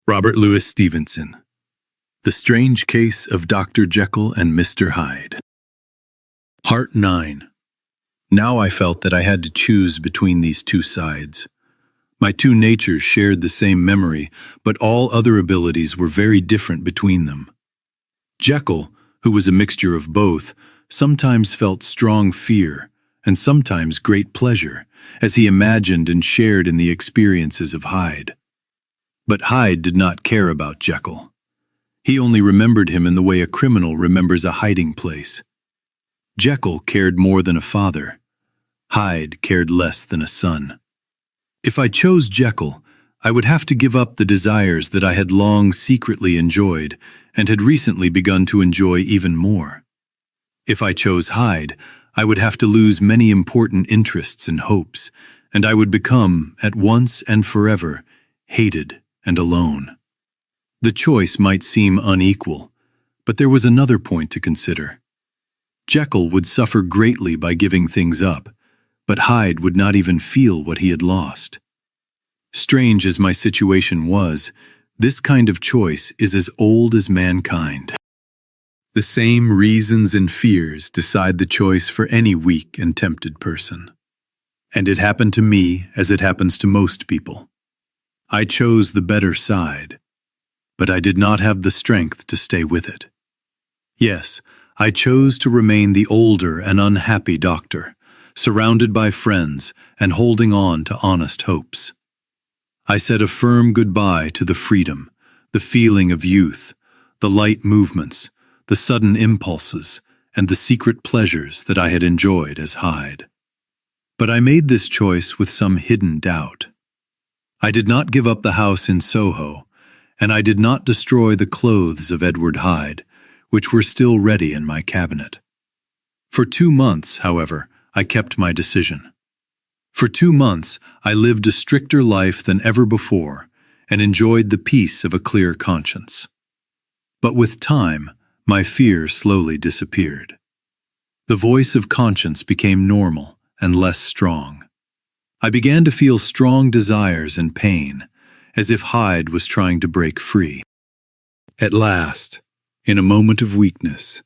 Robert Louis Stevenson. The Strange Case of Dr. Jekyll and Mr. Hyde. Part 9. Now I felt that I had to choose between these two sides. My two natures shared the same memory, but all other abilities were very different between them. Jekyll, who was a mixture of both, sometimes felt strong fear and sometimes great pleasure, as he imagined and shared in the experiences of Hyde. But Hyde did not care about Jekyll. He only remembered him in the way a criminal remembers a hiding place. Jekyll cared more than a father. Hyde cared less than a son. If I chose Jekyll, I would have to give up the desires that I had long secretly enjoyed and had recently begun to enjoy even more. If I chose Hyde, I would have to lose many important interests and hopes, and I would become, at once and forever, hated and alone. The choice might seem unequal, but there was another point to consider. Jekyll would suffer greatly by giving things up, but Hyde would not even feel what he had lost. Strange as my situation was, this kind of choice is as old as mankind. The same reasons and fears decide the choice for any weak and tempted person. And it happened to me as it happens to most people. I chose the better side, but I did not have the strength to stay with it. Yes, I chose to remain the older and unhappy doctor, surrounded by friends and holding on to honest hopes. I said a firm goodbye to the freedom, the feeling of youth, the light movements, the sudden impulses, and the secret pleasures that I had enjoyed as Hyde. But I made this choice with some hidden doubt. I did not give up the house in Soho, and I did not destroy the clothes of Edward Hyde, which were still ready in my cabinet. For 2 months, however, I kept my decision. For 2 months, I lived a stricter life than ever before and enjoyed the peace of a clear conscience. But with time, my fear slowly disappeared. The voice of conscience became normal and less strong. I began to feel strong desires and pain, as if Hyde was trying to break free. At last, in a moment of weakness,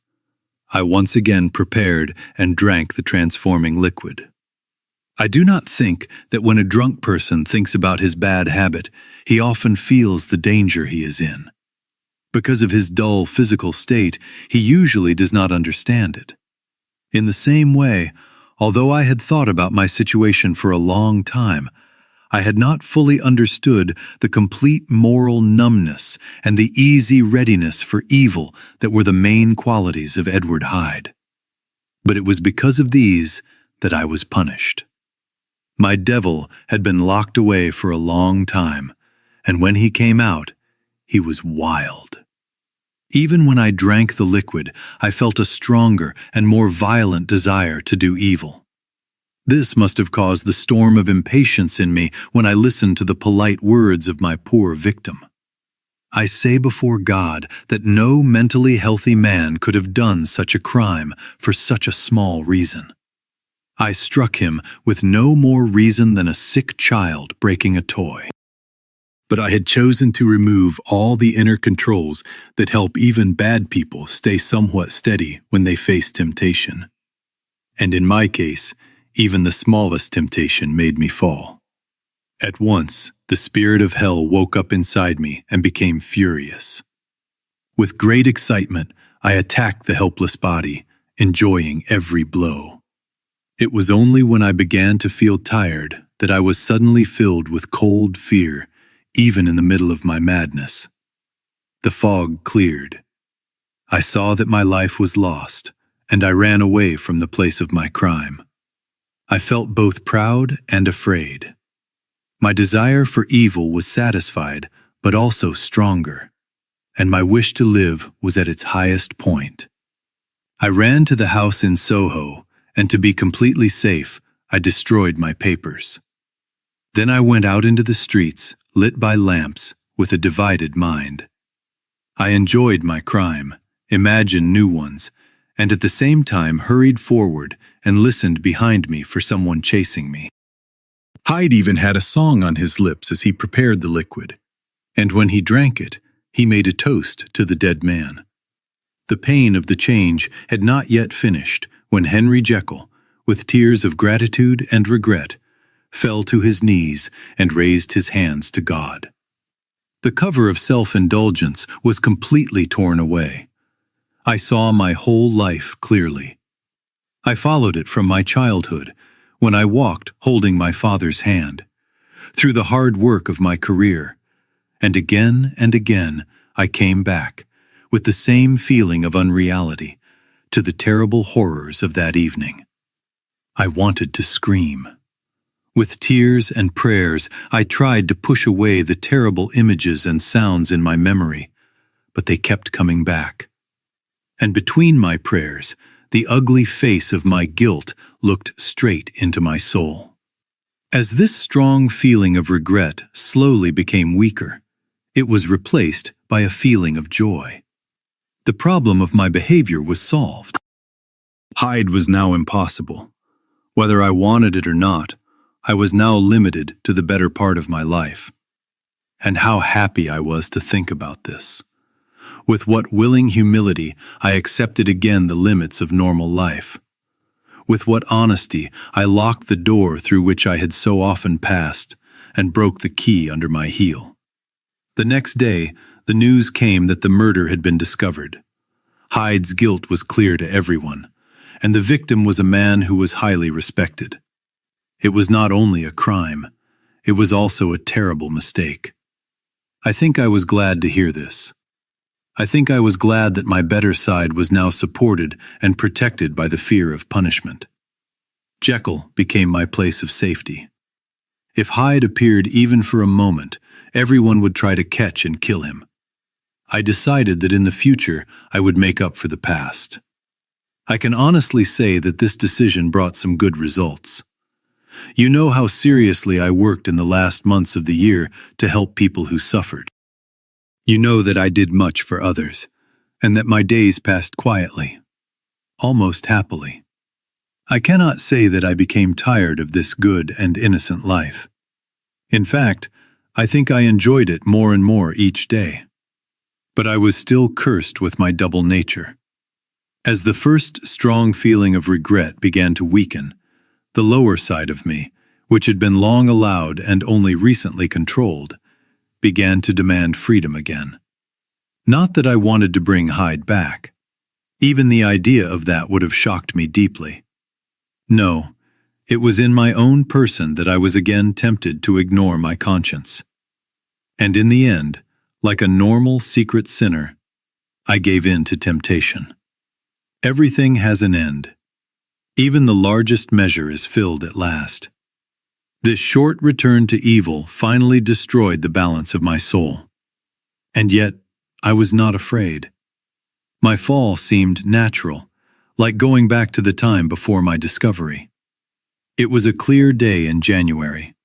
I once again prepared and drank the transforming liquid. I do not think that when a drunk person thinks about his bad habit, he often feels the danger he is in. Because of his dull physical state, he usually does not understand it. In the same way, although I had thought about my situation for a long time, I had not fully understood the complete moral numbness and the easy readiness for evil that were the main qualities of Edward Hyde. But it was because of these that I was punished. My devil had been locked away for a long time, and when he came out, he was wild. Even when I drank the liquid, I felt a stronger and more violent desire to do evil. This must have caused the storm of impatience in me when I listened to the polite words of my poor victim. I say before God that no mentally healthy man could have done such a crime for such a small reason. I struck him with no more reason than a sick child breaking a toy. But I had chosen to remove all the inner controls that help even bad people stay somewhat steady when they face temptation. And in my case, even the smallest temptation made me fall. At once, the spirit of hell woke up inside me and became furious. With great excitement, I attacked the helpless body, enjoying every blow. It was only when I began to feel tired that I was suddenly filled with cold fear, even in the middle of my madness. The fog cleared. I saw that my life was lost, and I ran away from the place of my crime. I felt both proud and afraid. My desire for evil was satisfied, but also stronger, and my wish to live was at its highest point. I ran to the house in Soho, and to be completely safe, I destroyed my papers. Then I went out into the streets, lit by lamps, with a divided mind. I enjoyed my crime, imagined new ones, and at the same time hurried forward and listened behind me for someone chasing me. Hyde even had a song on his lips as he prepared the liquid. And when he drank it, he made a toast to the dead man. The pain of the change had not yet finished when Henry Jekyll, with tears of gratitude and regret, fell to his knees and raised his hands to God. The cover of self-indulgence was completely torn away. I saw my whole life clearly. I followed it from my childhood, when I walked holding my father's hand, through the hard work of my career, and again I came back, with the same feeling of unreality, to the terrible horrors of that evening. I wanted to scream. With tears and prayers, I tried to push away the terrible images and sounds in my memory, but they kept coming back. And between my prayers, the ugly face of my guilt looked straight into my soul. As this strong feeling of regret slowly became weaker, it was replaced by a feeling of joy. The problem of my behavior was solved. Hide was now impossible. Whether I wanted it or not, I was now limited to the better part of my life. And how happy I was to think about this. With what willing humility I accepted again the limits of normal life. With what honesty I locked the door through which I had so often passed and broke the key under my heel. The next day, the news came that the murder had been discovered. Hyde's guilt was clear to everyone, and the victim was a man who was highly respected. It was not only a crime, it was also a terrible mistake. I think I was glad to hear this. I think I was glad that my better side was now supported and protected by the fear of punishment. Jekyll became my place of safety. If Hyde appeared even for a moment, everyone would try to catch and kill him. I decided that in the future I would make up for the past. I can honestly say that this decision brought some good results. You know how seriously I worked in the last months of the year to help people who suffered. You know that I did much for others, and that my days passed quietly, almost happily. I cannot say that I became tired of this good and innocent life. In fact, I think I enjoyed it more and more each day. But I was still cursed with my double nature. As the first strong feeling of regret began to weaken, the lower side of me, which had been long allowed and only recently controlled, began to demand freedom again. Not that I wanted to bring Hyde back. Even the idea of that would have shocked me deeply. No, it was in my own person that I was again tempted to ignore my conscience. And in the end, like a normal secret sinner, I gave in to temptation. Everything has an end. Even the largest measure is filled at last. This short return to evil finally destroyed the balance of my soul. And yet, I was not afraid. My fall seemed natural, like going back to the time before my discovery. It was a clear day in January.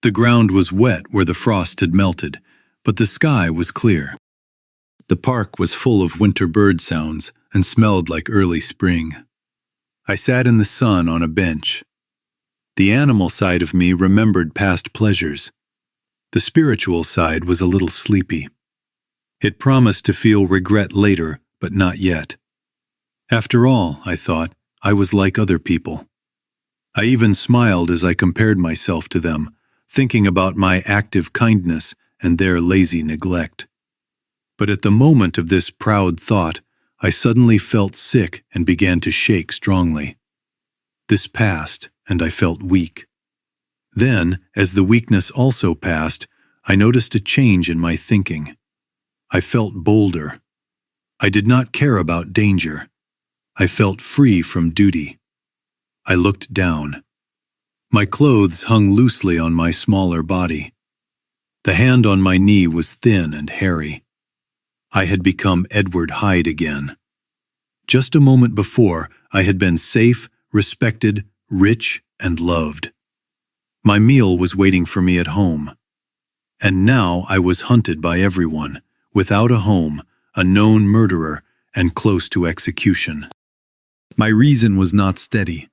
The ground was wet where the frost had melted, but the sky was clear. The park was full of winter bird sounds and smelled like early spring. I sat in the sun on a bench. The animal side of me remembered past pleasures. The spiritual side was a little sleepy. It promised to feel regret later, but not yet. After all, I thought, I was like other people. I even smiled as I compared myself to them, thinking about my active kindness and their lazy neglect. But at the moment of this proud thought, I suddenly felt sick and began to shake strongly. This passed, and I felt weak. Then, as the weakness also passed, I noticed a change in my thinking. I felt bolder. I did not care about danger. I felt free from duty. I looked down. My clothes hung loosely on my smaller body. The hand on my knee was thin and hairy. I had become Edward Hyde again. Just a moment before, I had been safe, respected, rich, and loved. My meal was waiting for me at home. And now I was hunted by everyone, without a home, a known murderer, and close to execution. My reason was not steady,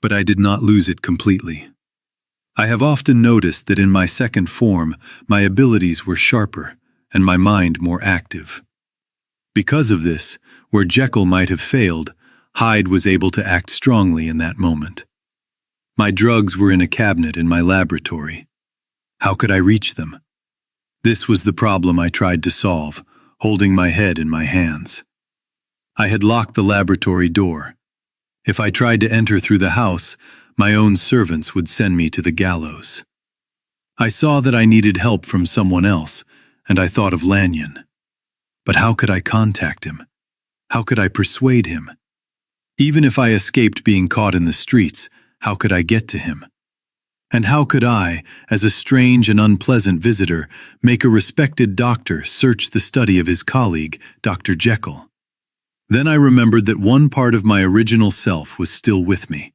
but I did not lose it completely. I have often noticed that in my second form, my abilities were sharper and my mind more active. Because of this, where Jekyll might have failed, Hyde was able to act strongly in that moment. My drugs were in a cabinet in my laboratory. How could I reach them? This was the problem I tried to solve, holding my head in my hands. I had locked the laboratory door. If I tried to enter through the house, my own servants would send me to the gallows. I saw that I needed help from someone else, and I thought of Lanyon. But how could I contact him? How could I persuade him? Even if I escaped being caught in the streets, how could I get to him? And how could I, as a strange and unpleasant visitor, make a respected doctor search the study of his colleague, Dr. Jekyll? Then I remembered that one part of my original self was still with me.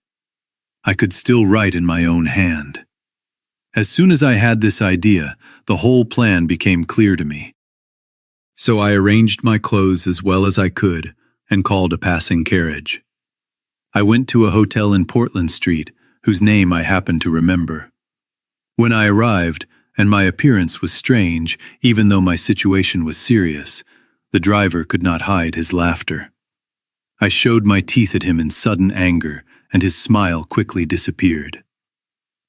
I could still write in my own hand. As soon as I had this idea, the whole plan became clear to me. So I arranged my clothes as well as I could and called a passing carriage. I went to a hotel in Portland Street, whose name I happened to remember. When I arrived, and my appearance was strange, even though my situation was serious, the driver could not hide his laughter. I showed my teeth at him in sudden anger, and his smile quickly disappeared.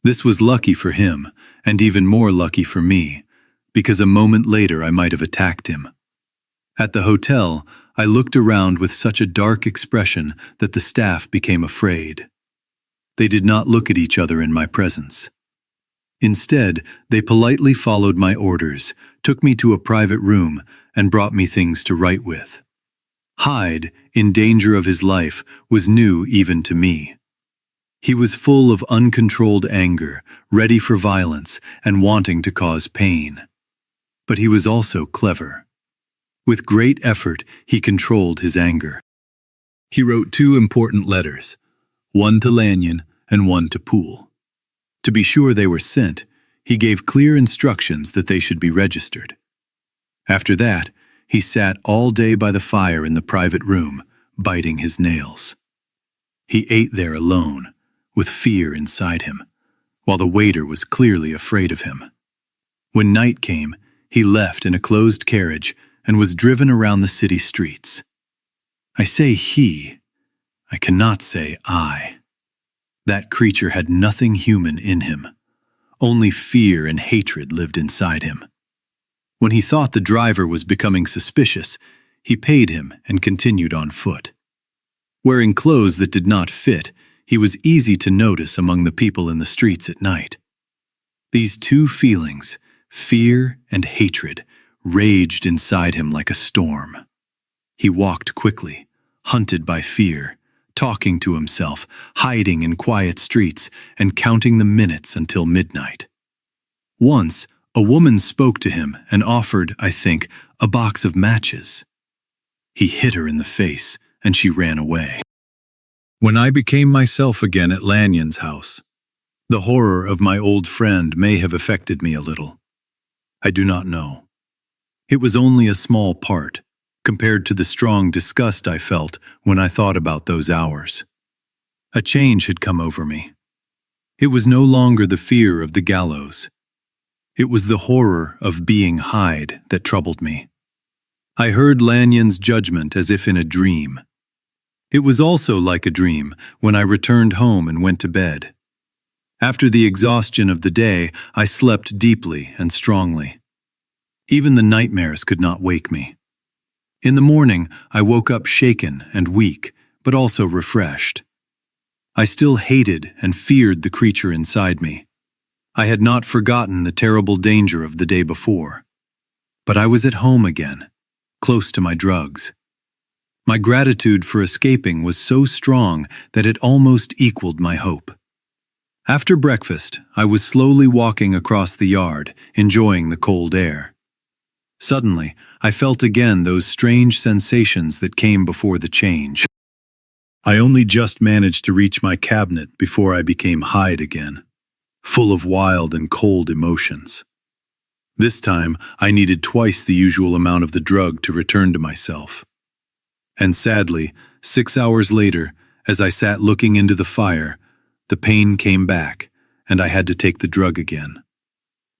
This was lucky for him, and even more lucky for me, because a moment later I might have attacked him. At the hotel, I looked around with such a dark expression that the staff became afraid. They did not look at each other in my presence. Instead, they politely followed my orders, took me to a private room, and brought me things to write with. Hyde, in danger of his life, was new even to me. He was full of uncontrolled anger, ready for violence, and wanting to cause pain. But he was also clever. With great effort, he controlled his anger. He wrote 2 important letters, one to Lanyon and one to Poole. To be sure they were sent, he gave clear instructions that they should be registered. After that, he sat all day by the fire in the private room, biting his nails. He ate there alone, with fear inside him, while the waiter was clearly afraid of him. When night came, he left in a closed carriage and was driven around the city streets. I say he, I cannot say I. That creature had nothing human in him. Only fear and hatred lived inside him. When he thought the driver was becoming suspicious, he paid him and continued on foot. Wearing clothes that did not fit, he was easy to notice among the people in the streets at night. These 2 feelings, fear and hatred, raged inside him like a storm. He walked quickly, hunted by fear, talking to himself, hiding in quiet streets, and counting the minutes until midnight. Once, a woman spoke to him and offered, I think, a box of matches. He hit her in the face, and she ran away. When I became myself again at Lanyon's house, the horror of my old friend may have affected me a little. I do not know. It was only a small part, compared to the strong disgust I felt when I thought about those hours. A change had come over me. It was no longer the fear of the gallows. It was the horror of being Hyde that troubled me. I heard Lanyon's judgment as if in a dream. It was also like a dream when I returned home and went to bed. After the exhaustion of the day, I slept deeply and strongly. Even the nightmares could not wake me. In the morning, I woke up shaken and weak, but also refreshed. I still hated and feared the creature inside me. I had not forgotten the terrible danger of the day before. But I was at home again, close to my drugs. My gratitude for escaping was so strong that it almost equaled my hope. After breakfast, I was slowly walking across the yard, enjoying the cold air. Suddenly, I felt again those strange sensations that came before the change. I only just managed to reach my cabinet before I became Hyde again, full of wild and cold emotions. This time, I needed twice the usual amount of the drug to return to myself. And sadly, 6 hours later, as I sat looking into the fire, the pain came back, and I had to take the drug again.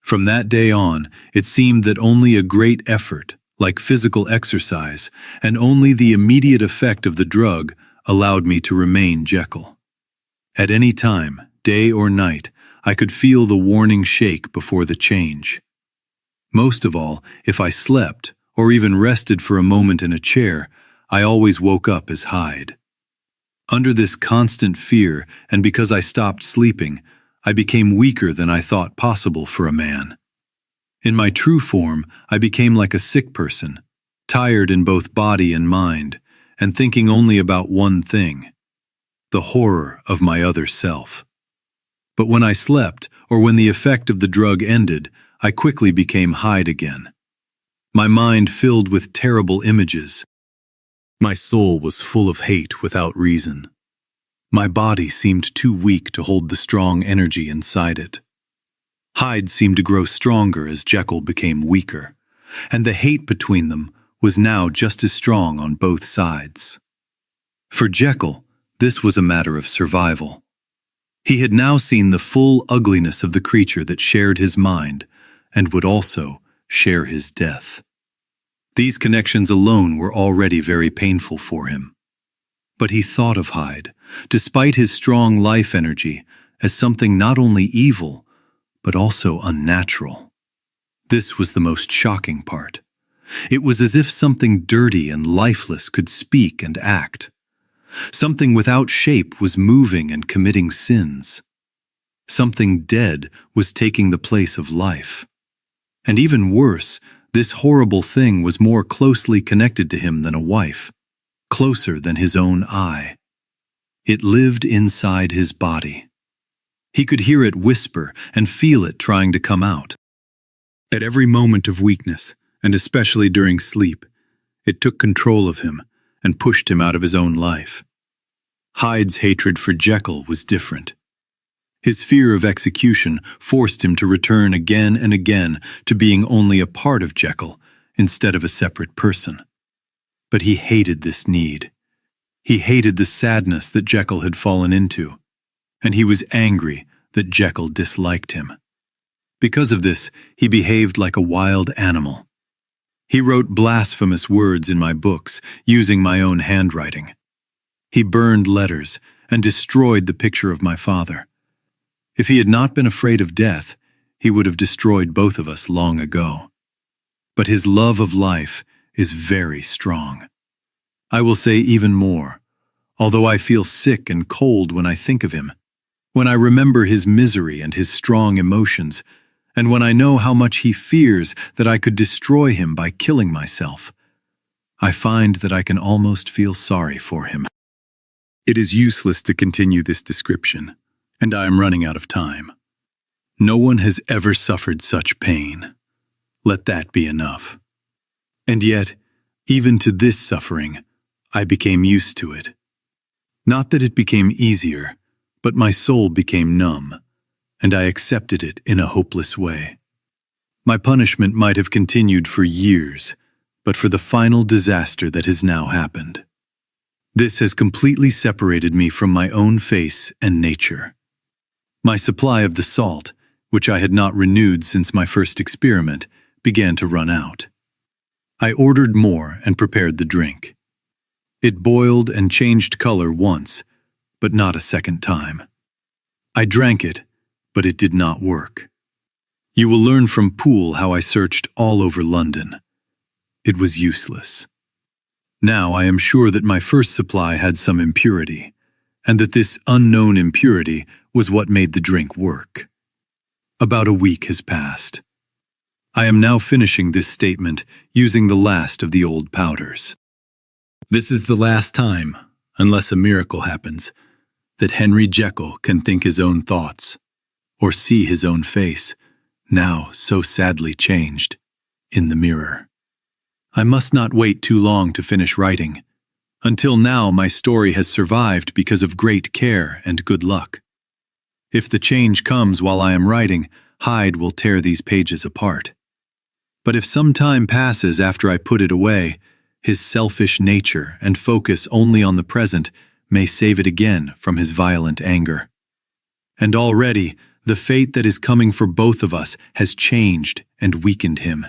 From that day on, it seemed that only a great effort, like physical exercise, and only the immediate effect of the drug allowed me to remain Jekyll. At any time, day or night, I could feel the warning shake before the change. Most of all, if I slept, or even rested for a moment in a chair, I always woke up as Hyde. Under this constant fear, and because I stopped sleeping, I became weaker than I thought possible for a man. In my true form, I became like a sick person, tired in both body and mind, and thinking only about one thing: the horror of my other self. But when I slept, or when the effect of the drug ended, I quickly became Hyde again. My mind filled with terrible images. My soul was full of hate without reason. My body seemed too weak to hold the strong energy inside it. Hyde seemed to grow stronger as Jekyll became weaker, and the hate between them was now just as strong on both sides. For Jekyll, this was a matter of survival. He had now seen the full ugliness of the creature that shared his mind and would also share his death. These connections alone were already very painful for him. But he thought of Hyde, despite his strong life energy, as something not only evil, but also unnatural. This was the most shocking part. It was as if something dirty and lifeless could speak and act. Something without shape was moving and committing sins. Something dead was taking the place of life. And even worse, this horrible thing was more closely connected to him than a wife, closer than his own eye. It lived inside his body. He could hear it whisper and feel it trying to come out. At every moment of weakness, and especially during sleep, it took control of him and pushed him out of his own life. Hyde's hatred for Jekyll was different. His fear of execution forced him to return again and again to being only a part of Jekyll instead of a separate person. But he hated this need. He hated the sadness that Jekyll had fallen into, and he was angry that Jekyll disliked him. Because of this, he behaved like a wild animal. He wrote blasphemous words in my books using my own handwriting. He burned letters and destroyed the picture of my father. If he had not been afraid of death, he would have destroyed both of us long ago. But his love of life is very strong. I will say even more, although I feel sick and cold when I think of him, when I remember his misery and his strong emotions, and when I know how much he fears that I could destroy him by killing myself, I find that I can almost feel sorry for him. It is useless to continue this description, and I am running out of time. No one has ever suffered such pain. Let that be enough. And yet, even to this suffering, I became used to it. Not that it became easier, but my soul became numb, and I accepted it in a hopeless way. My punishment might have continued for years, but for the final disaster that has now happened. This has completely separated me from my own face and nature. My supply of the salt, which I had not renewed since my first experiment, began to run out. I ordered more and prepared the drink. It boiled and changed color once, but not a second time. I drank it, but it did not work. You will learn from Poole how I searched all over London. It was useless. Now I am sure that my first supply had some impurity, and that this unknown impurity was what made the drink work. About a week has passed. I am now finishing this statement using the last of the old powders. This is the last time, unless a miracle happens, that Henry Jekyll can think his own thoughts, or see his own face, now so sadly changed, in the mirror. I must not wait too long to finish writing. Until now, my story has survived because of great care and good luck. If the change comes while I am writing, Hyde will tear these pages apart. But if some time passes after I put it away, his selfish nature and focus only on the present may save it again from his violent anger. And already, The fate that is coming for both of us has changed and weakened him.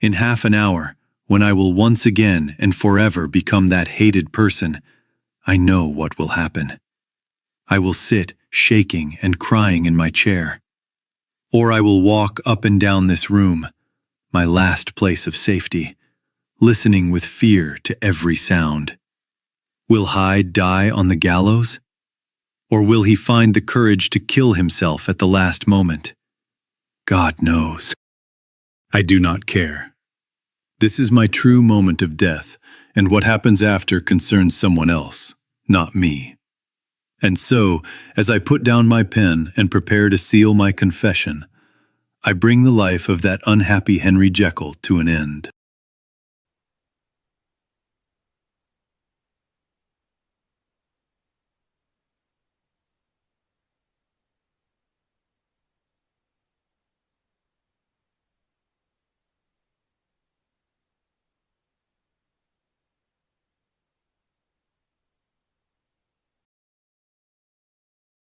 In half an hour, when I will once again and forever become that hated person, I know what will happen. I will sit shaking and crying in my chair. Or I will walk up and down this room, my last place of safety, listening with fear to every sound. Will Hyde die on the gallows? Or will he find the courage to kill himself at the last moment? God knows. I do not care. This is my true moment of death, and what happens after concerns someone else, not me. And so, as I put down my pen and prepare to seal my confession, I bring the life of that unhappy Henry Jekyll to an end.